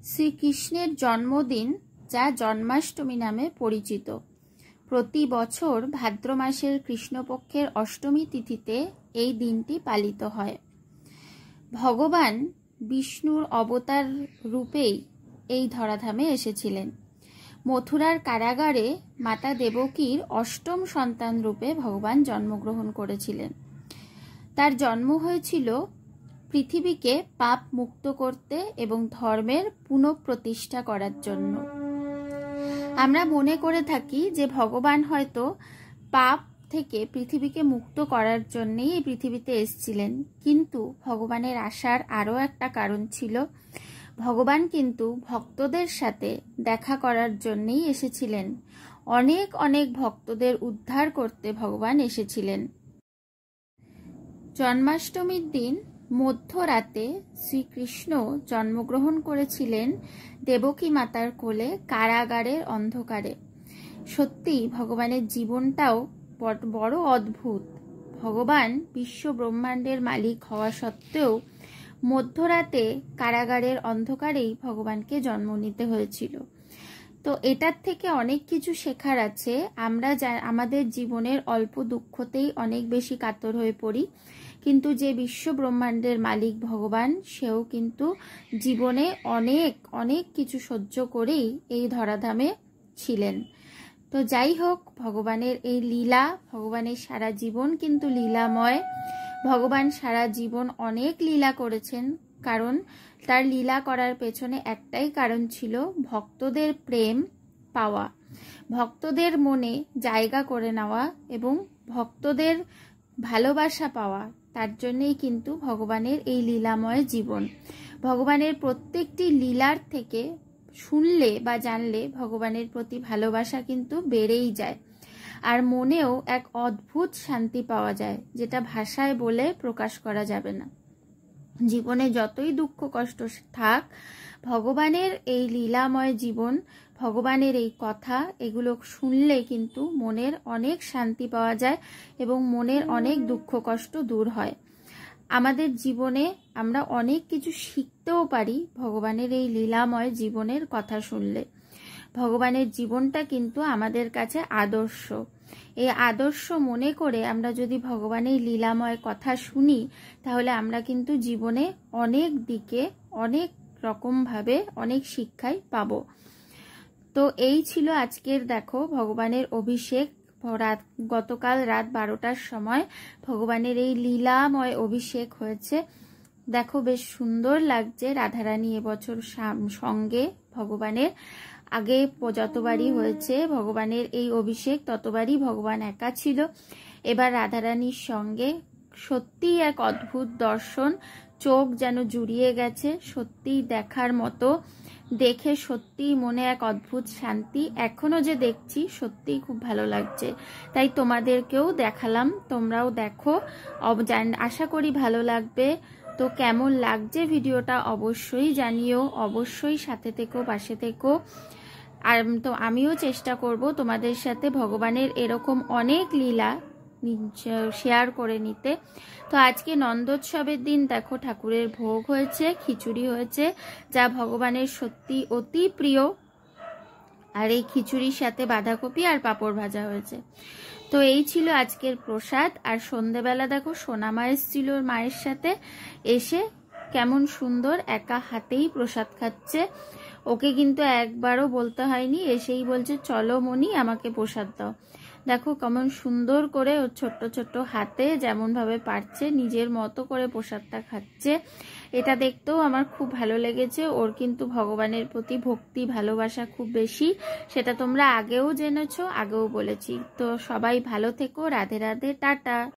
শ্রীকৃষ্ণের জন্মদিন, যা জন্মাষ্টমী নামে পরিচিত, প্রতি বছর ভাদ্র মাসের কৃষ্ণপক্ষের অষ্টমী তিথিতে এই দিনটি পালিত হয়। ভগবান বিষ্ণুর অবতার রূপেই এই ধরাধামে এসেছিলেন। মথুরার কারাগারে মাতা দেবকীর অষ্টম সন্তান রূপে ভগবান জন্মগ্রহণ করেছিলেন। তার জন্ম হয়েছিল পৃথিবীকে পাপ মুক্ত করতে এবং ধর্মের পুনঃপ্রতিষ্ঠা করার জন্য। আমরা মনে করে থাকি যে ভগবান হয়তো পাপ থেকে পৃথিবীকে মুক্ত করার জন্যই এই পৃথিবীতে এসেছিলেন, কিন্তু ভগবানের আসার আরও একটা কারণ ছিল। ভগবান কিন্তু ভক্তদের সাথে দেখা করার জন্যই এসেছিলেন। অনেক অনেক ভক্তদের উদ্ধার করতে ভগবান এসেছিলেন। জন্মাষ্টমীর দিন মধ্যরাতে শ্রীকৃষ্ণ জন্মগ্রহণ করেছিলেন দেবকী মাতার কোলে কারাগারের অন্ধকারে। সত্যি ভগবানের জীবনটাও বড় অদ্ভুত। ভগবান বিশ্ব ব্রহ্মাণ্ডের মালিক হওয়া সত্ত্বেও মধ্যরাতে কারাগারের অন্ধকারেই ভগবানকে জন্ম নিতে হয়েছিল। তো এটার থেকে অনেক কিছু শেখার আছে। আমরা আমাদের জীবনের অল্প দুঃখতেই অনেক বেশি কাতর হয়ে পড়ি, কিন্তু যে বিশ্ব ব্রহ্মাণ্ডের মালিক ভগবান, সেও কিন্তু জীবনে অনেক অনেক কিছু সহ্য করেই এই ধরাধামে ছিলেন। তো যাই হোক, ভগবানের এই লীলা, ভগবানের সারা জীবন কিন্তু লীলাময়। ভগবান সারা জীবন অনেক লীলা করেছেন, কারণ তার লীলা করার পেছনে একটাই কারণ ছিল, ভক্তদের প্রেম পাওয়া, ভক্তদের মনে জায়গা করে নেওয়া এবং ভক্তদের ভালোবাসা পাওয়া। তার জন্যই কিন্তু ভগবানের এই লীলাময় জীবন। ভগবানের প্রত্যেকটি লীলার থেকে শুনলে বা জানলে ভগবানের প্রতি ভালোবাসা কিন্তু বেড়েই যায়, আর মনেও এক অদ্ভুত শান্তি পাওয়া যায়, যেটা ভাষায় বলে প্রকাশ করা যাবে না। জীবনে যতই দুঃখ কষ্ট থাক, ভগবানের এই লীলাময় জীবন, ভগবানের এই কথা, এগুলো শুনলে কিন্তু মনের অনেক শান্তি পাওয়া যায় এবং মনের অনেক দুঃখ কষ্ট দূর হয়। আমাদের জীবনে আমরা অনেক কিছু শিখতেও পারি ভগবানের এই লীলাময় জীবনের কথা শুনলে। ভগবানের জীবনটা কিন্তু আমাদের কাছে আদর্শ। এই আদর্শ মনে করে আমরা যদি ভগবানের লীলাময় কথা শুনি, তাহলে আমরা কিন্তু জীবনে অনেক দিকে অনেক রকমভাবে অনেক শিক্ষাই পাব। তো এই ছিল আজকের দেখো ভগবানের অভিষেক। গতকাল রাত 12টার সময় ভগবানের এই লীলাময় অভিষেক হয়েছে। দেখো বেশ সুন্দর লাগছে। রাধারানী এবছর সঙ্গে ভগবানের, আগে যতবারই হয়েছে ভগবানের এই অভিষেক ততবারই ভগবান একা ছিল, এবার রাধারানীর সঙ্গে। সত্যিই এক অদ্ভুত দর্শন, চোখ যেন জুড়িয়ে গেছে, সত্যিই দেখার মতো। দেখে সত্যিই মনে এক অদ্ভুত শান্তি। এখনো যে দেখছি সত্যিই খুব ভালো লাগছে, তাই তোমাদেরকেও দেখালাম, তোমরাও দেখো। আশা করি ভালো লাগবে। তো কেমন লাগছে ভিডিওটা অবশ্যই জানিও, অবশ্যই সাথে থেকো, পাশে থেকো। আর তো আমিও চেষ্টা করব তোমাদের সাথে ভগবানের এরকম অনেক লীলা শেয়ার করে নিতে। তো আজকে নন্দোৎসবের দিন দেখো ঠাকুরের ভোগ হয়েছে, খিচুড়ি হয়েছে, যা ভগবানের সত্যি অতি প্রিয়। আর এই খিচুড়ির সাথে বাঁধাকপি আর পাঁপড় ভাজা হয়েছে। তো এই ছিল আজকের প্রসাদ। আর সন্ধেবেলা দেখো সোনামা এসেছিল মায়ের সাথে, এসে কেমন সুন্দর একা হাতেই প্রসাদ খাচ্ছে। ওকে কিন্তু একবারও বলতে হয়নি, এসেই বলছে চলো মনি আমাকে প্রসাদ দাও। দেখো কেমন সুন্দর করে ওর ছোট্ট ছোট্ট হাতে যেমন ভাবে পারছে নিজের মতো করে প্রসাদটা খাচ্ছে। এটা দেখতেও আমার খুব ভালো লেগেছে। ওর কিন্তু ভগবানের প্রতি ভক্তি ভালোবাসা খুব বেশি, সেটা তোমরা আগেও জেনেছো, আগেও বলেছি। তো সবাই ভালো থেকো। রাধে রাধে, টাটা।